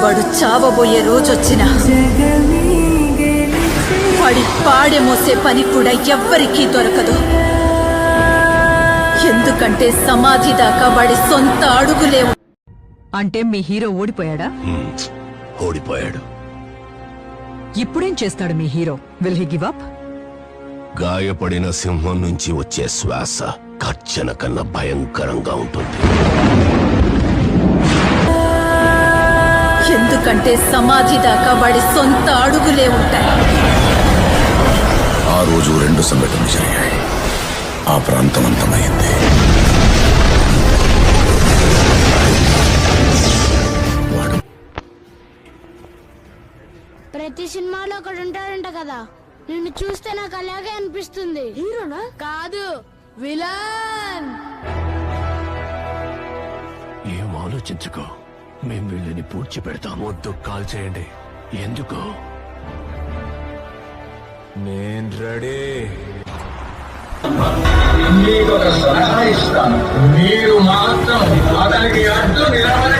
వాడు చావబోయే రోజొచ్చినా వాడి పాడె మోసే పని కూడా ఎవ్వరికీ దొరకదు. ఎందుకంటే సమాధి దాకా వాడి సొంత అడుగులే. అంటే మీ హీరో ఓడిపోయాడా? ఓడిపోయాడు. ఇప్పుడేం చేస్తాడు మీ hero? Will he give up? గాయపడిన సింహం నుంచి వచ్చే శ్వాస గర్జన కన్నా భయంకరంగా ఉంటుంది. ఎందుకంటే సమాధి దాకా వాడి సొంత అడుగులే ఉంటాయి. ఆ రోజు 2 సంఘటనలు జరిగాయి. ఆ ప్రాంతం అంతమైంది. ప్రతి సినిమాలో ఒకడు ఉంటాడంట కదా, నిన్ను చూస్తే నాకు అలాగే అనిపిస్తుంది. హీరోనా? కాదు, విలన్. ఏం ఆలోచించుకో, మేం వీళ్ళని పూడ్చి పెడతాం. వద్దు, కాల్ చేయండి. ఎందుకు? నేను రెడీ. మీకు ఒక సలహా ఇస్తాను. మీరు మాత్రం అతనికి అడ్డు నిలబడి